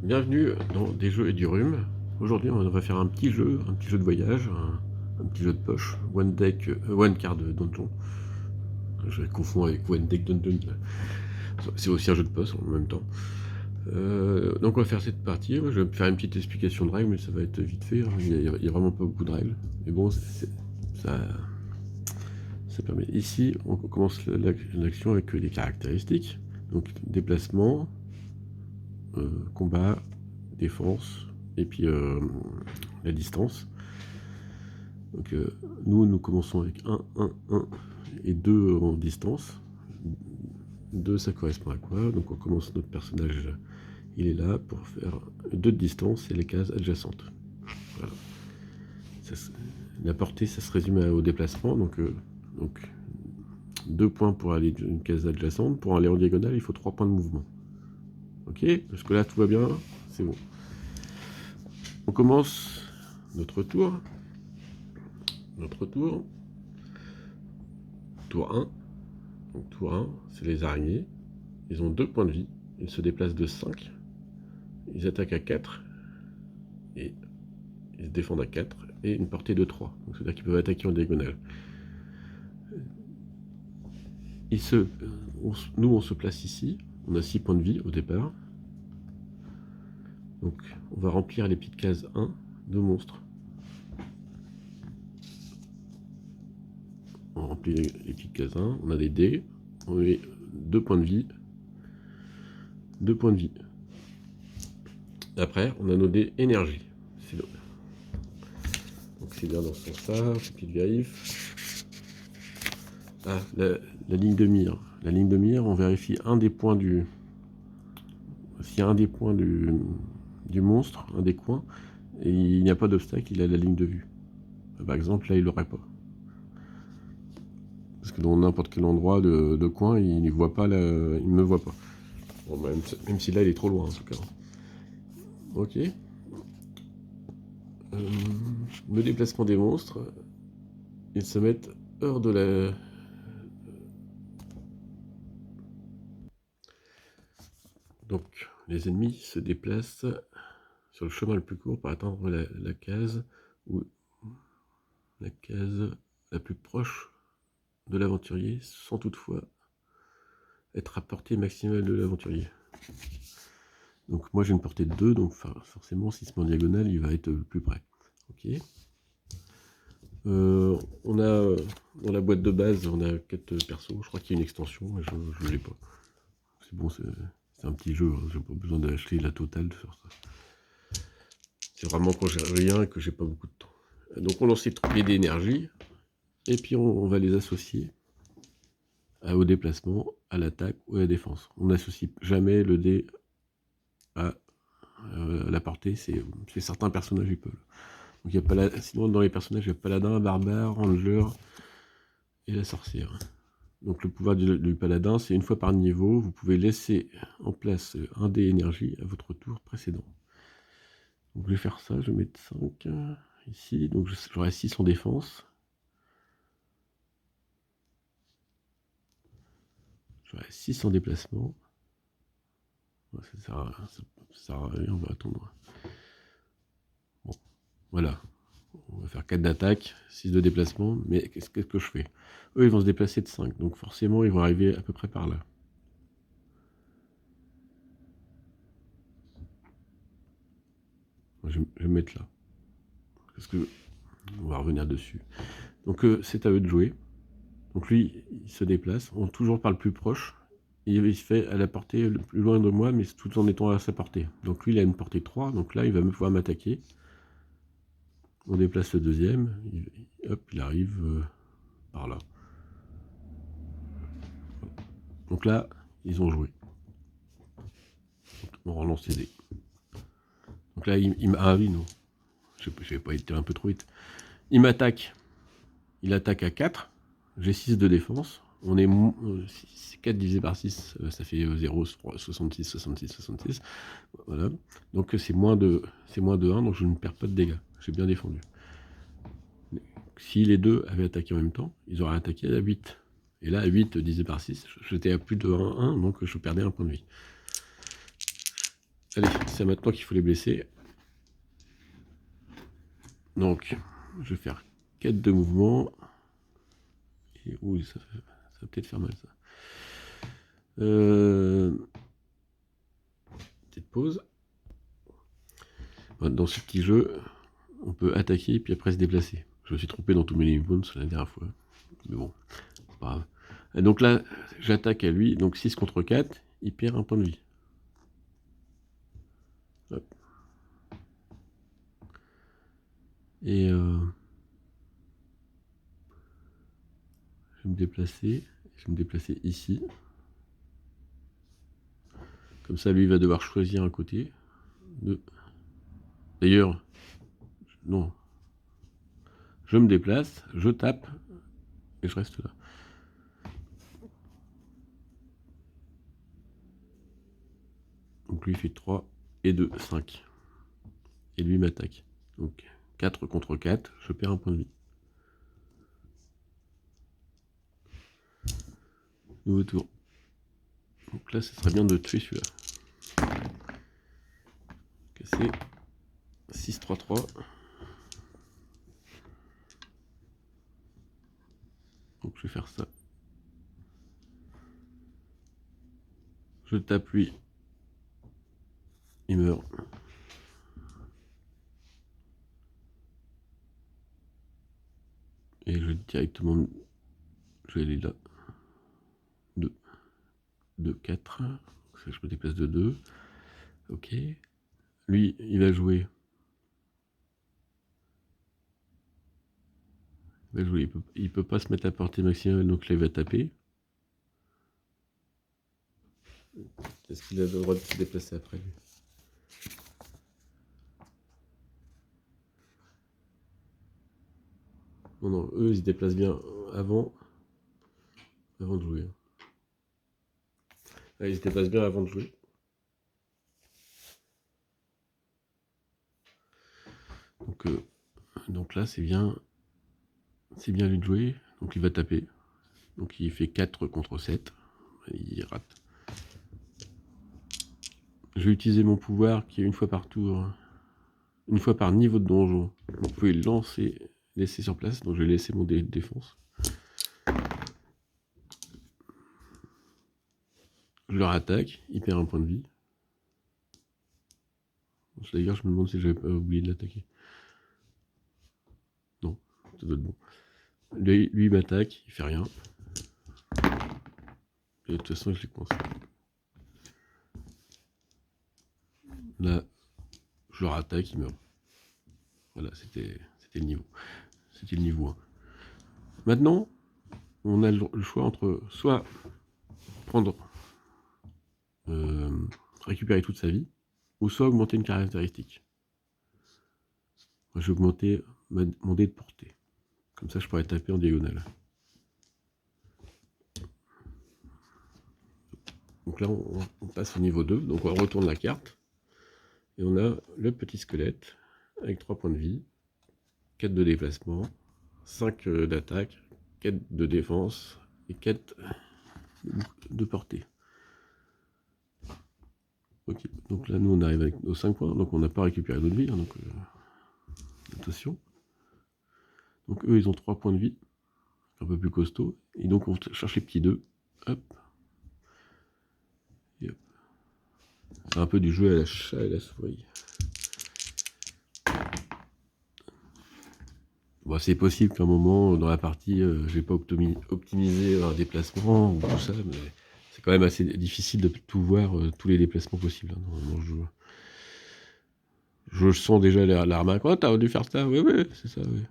Bienvenue dans Des jeux et du rhume. Aujourd'hui, on va faire un petit jeu de voyage, un petit jeu de poche, one card donjon. Je confonds avec one deck donjon. C'est aussi un jeu de poche en même temps. Donc on va faire cette partie. Je vais faire une petite explication de règles, mais ça va être vite fait. Il y a vraiment pas beaucoup de règles. Mais bon, ça permet. Ici, on commence l'action avec les caractéristiques. Donc déplacement, combat, défense, et puis la distance. Donc nous commençons avec 1, 1, 1 et 2 en distance. 2 ça correspond à quoi? Donc on commence notre personnage, il est là pour faire 2 de distance et les cases adjacentes. Voilà. La portée ça se résume au déplacement, donc 2 points pour aller d'une case adjacente, pour aller en diagonale il faut 3 points de mouvement. Ok, jusque là tout va bien, c'est bon. On commence notre tour. Tour 1. Donc tour 1, c'est les araignées. Ils ont 2 points de vie. Ils se déplacent de 5. Ils attaquent à 4. Et ils se défendent à 4. Et une portée de 3. Donc c'est-à-dire qu'ils peuvent attaquer en diagonale. Nous, on se place ici. On a 6 points de vie au départ. Donc on va remplir les petites cases 1 de monstres. On remplit les petites cases 1. On a des dés. On met 2 points de vie. 2 points de vie. Après, on a nos dés énergie. Donc c'est bien dans ce sens-là, petite vérif. Ah, la ligne de mire. La ligne de mire, on vérifie un des points du... S'il y a un des points du monstre, un des coins, et il n'y a pas d'obstacle, il a la ligne de vue. Par exemple, là, il l'aurait pas. Parce que dans n'importe quel endroit de coin, il ne voit pas, il me voit pas. Bon, même si là, il est trop loin, en tout cas. Ok. Le déplacement des monstres, ils se mettent hors de la... Donc, les ennemis se déplacent sur le chemin le plus court pour atteindre la case la plus proche de l'aventurier, sans toutefois être à portée maximale de l'aventurier. Donc moi j'ai une portée de 2, donc forcément si c'est en diagonale, il va être plus près. Ok. On a dans la boîte de base, on a 4 persos. Je crois qu'il y a une extension, mais je ne l'ai pas. C'est bon, c'est un petit jeu, hein, j'ai pas besoin d'acheter la totale sur ça. C'est vraiment quand j'ai rien et que j'ai pas beaucoup de temps. Donc on lance les dés d'énergie, et puis on va les associer au déplacement, à l'attaque ou à la défense. On n'associe jamais le dé à la portée, c'est certains personnages ils peuvent. Donc, y a pas sinon dans les personnages, il y a paladin, barbare, ranger et la sorcière. Donc le pouvoir du paladin, c'est une fois par niveau, vous pouvez laisser en place un dé énergie à votre tour précédent. Donc je vais faire ça, je vais mettre 5 ici, donc j'aurai 6 en défense. J'aurai 6 en déplacement. Ça sert à rien, on va attendre. Bon, voilà. On va faire 4 d'attaque, 6 de déplacement, mais qu'est-ce que je fais? Eux, ils vont se déplacer de 5, donc forcément, ils vont arriver à peu près par là. Je vais me mettre là. Parce que on va revenir dessus. Donc c'est à eux de jouer. Donc lui, il se déplace, on toujours par le plus proche. Il se fait à la portée le plus loin de moi, mais tout en étant à sa portée. Donc lui, il a une portée 3, donc là, il va pouvoir m'attaquer. On déplace le deuxième, hop, il arrive par là. Donc là, ils ont joué. Donc, on relance les dés. Donc là, il m'a... Ah oui, non. Je vais pas été un peu trop vite. Il m'attaque. Il attaque à 4. J'ai 6 de défense. On est 4 divisé par 6, ça fait 0, 66, 66, 66. Voilà. Donc c'est moins de 1, donc je ne perds pas de dégâts. J'ai bien défendu. Si les deux avaient attaqué en même temps, ils auraient attaqué à 8. Et là, à 8 divisé par 6, j'étais à plus de 1, donc je perdais un point de vie. Allez, c'est maintenant qu'il faut les blesser. Donc, je vais faire 4 de mouvement. Et, ouh, ça va peut-être faire mal, ça. Petite pause. Dans ce petit jeu, on peut attaquer puis après se déplacer. Je me suis trompé dans tous mes Living Bones la dernière fois. Mais bon, c'est pas grave. Et donc là, j'attaque à lui. Donc 6 contre 4, il perd un point de vie. Hop. Et je vais me déplacer. Je vais me déplacer ici. Comme ça, lui, il va devoir choisir un côté. D'ailleurs, non. Je me déplace, je tape, et je reste là. Donc lui fait 3 et 2, 5. Et lui m'attaque. Donc 4 contre 4, je perds un point de vie. Nouveau tour. Donc là, ce serait bien de tuer celui-là. Casser. 6, 3, 3. Donc je vais faire ça. Je tape lui. Il meurt. Et je directement... Je vais aller là. 2. 2, 4. Je me déplace de 2. Ok. Lui, il va jouer. Il peut pas se mettre à portée maximale, donc là il va taper. Est-ce qu'il a le droit de se déplacer après lui? Non, non, eux ils se déplacent bien avant de jouer. Ah, ils se déplacent bien avant de jouer. Donc là c'est bien lui de jouer. Donc il va taper. Donc il fait 4 contre 7. Il rate. Je vais utiliser mon pouvoir qui est une fois par tour, une fois par niveau de donjon. Vous pouvez le lancer, laisser sur place. Donc je vais laisser mon dé de défense. Je leur attaque, il perd un point de vie. D'ailleurs, je me demande si j'avais pas oublié de l'attaquer. Non, ça doit être bon. Lui il m'attaque, il fait rien. Et de toute façon, je les coince. Là, je leur attaque, il meurt. Voilà, c'était le niveau. C'était le niveau 1. Maintenant, on a le choix entre soit prendre, récupérer toute sa vie, ou soit augmenter une caractéristique. Moi, je vais augmenter mon dé de portée. Comme ça, je pourrais taper en diagonale. Donc là, on passe au niveau 2. Donc on retourne la carte. Et on a le petit squelette avec 3 points de vie, 4 de déplacement, 5 d'attaque, 4 de défense et 4 de portée. Ok, donc là nous on arrive avec nos 5 points, donc on n'a pas récupéré notre vie, hein, donc attention. Donc eux ils ont 3 points de vie, un peu plus costaud, et donc on cherche les petits 2, hop. Et hop. C'est un peu du jeu à la chat et la souris. Bon, c'est possible qu'à un moment dans la partie, je n'ai pas optimisé un déplacement ou tout ça, mais c'est quand même assez difficile de tout voir, tous les déplacements possibles. Hein, dans le jeu. Je sens déjà la remarque. Oh, t'as dû faire ça? Oui, oui, c'est ça, oui.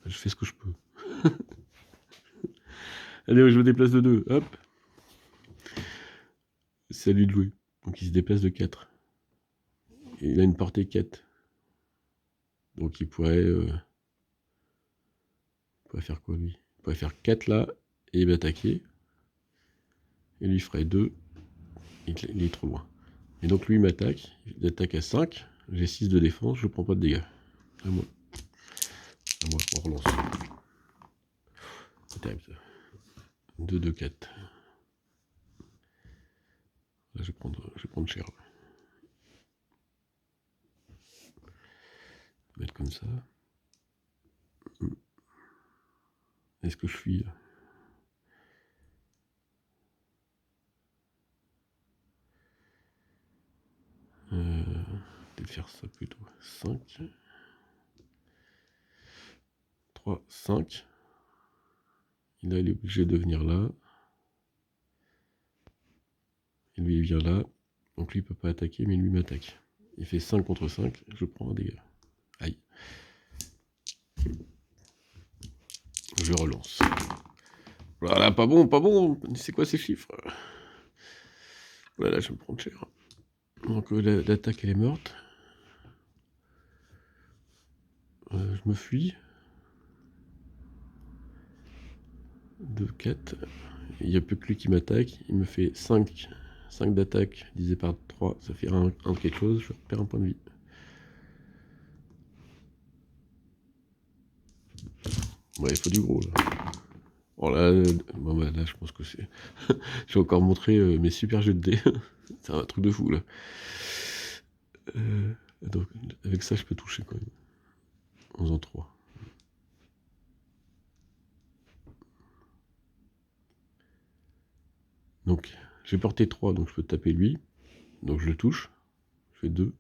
Je fais ce que je peux. Allez, je me déplace de 2. Hop. C'est à lui de jouer. Donc il se déplace de 4. Et il a une portée 4. Donc il pourrait faire quoi lui? Il pourrait faire 4 là et il va attaquer. Et lui ferait 2. Il est trop loin. Et donc lui il m'attaque. Il attaque à 5. J'ai 6 de défense. Je prends pas de dégâts. À moi. On relance. C'est terrible ça. 2, 2, 4. Là je vais prendre cher. comme ça. Est-ce que je fuis là? Peut-être faire ça plutôt. 5. 3, 5. Et là, il est obligé de venir là. Et lui, il vient là. Donc lui, il peut pas attaquer, mais lui m'attaque. Il fait 5 contre 5. Je prends un dégât. Aïe. Je relance. Voilà, pas bon, pas bon. C'est quoi ces chiffres? Voilà, je vais me prendre cher. Donc l'attaque, elle est morte. Je me fuis. 2, 4. Il n'y a plus que lui qui m'attaque. Il me fait 5 d'attaque divisé par 3. Ça fait 1 quelque chose. Je perds un point de vie. Ouais, il faut du gros là. Bon là, bon, bah, là je pense que c'est... Je vais encore montrer mes super jeux de dés. C'est un truc de fou là. Donc avec ça je peux toucher quand même. En faisant 3. Donc j'ai porté 3, donc je peux taper lui. Donc je le touche. Je fais 2.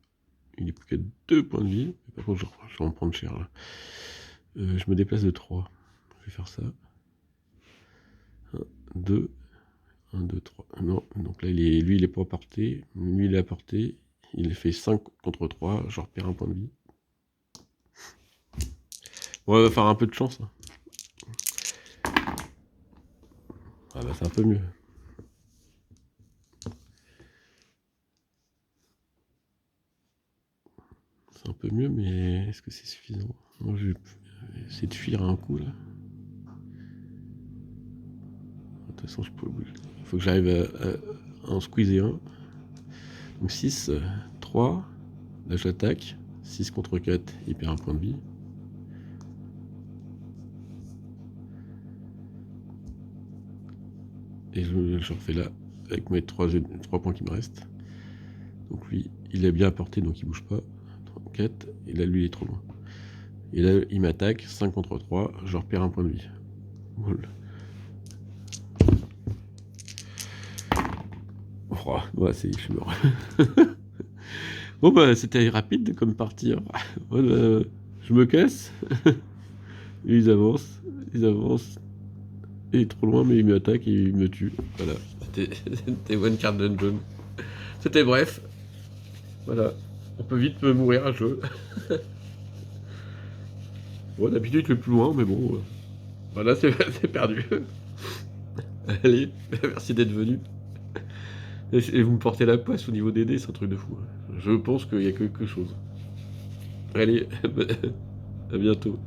Il n'est plus qu'à 2 points de vie. Par contre je vais en prendre cher là. Je me déplace de 3. Je vais faire ça. 1, 2. 1, 2, 3. Non, donc là lui il est pas à portée. Lui il est à portée. Il fait 5 contre 3. Je repère un point de vie. Bon, on va faire un peu de chance. Hein. Ah bah c'est un peu mieux. C'est un peu mieux, mais est-ce que c'est suffisant? Moi je vais essayer de fuir un coup là. De toute façon, il faut que j'arrive à en squeezer un. Donc 6, 3. Là j'attaque. 6 contre 4, il perd un point de vie. Et je refais là avec mes 3 points qui me restent. Donc lui, il est bien apporté, donc il bouge pas. 4, et là lui il est trop loin. Et là il m'attaque, 5 contre 3, je repère un point de vie. Voilà. Oh, ouais, je suis mort. Bon bah c'était rapide comme partie. Hein. Voilà, je me casse. Ils avancent. Il est trop loin, mais il m'attaque et il me tue. Voilà. C'était One Card Dungeon. C'était bref. Voilà. On peut vite mourir à jeu. Bon, d'habitude, je vais plus loin, mais bon. Voilà, c'est perdu. Allez, merci d'être venu. Et vous me portez la poisse au niveau des dés, c'est un truc de fou. Je pense qu'il y a quelque chose. Allez, à bientôt.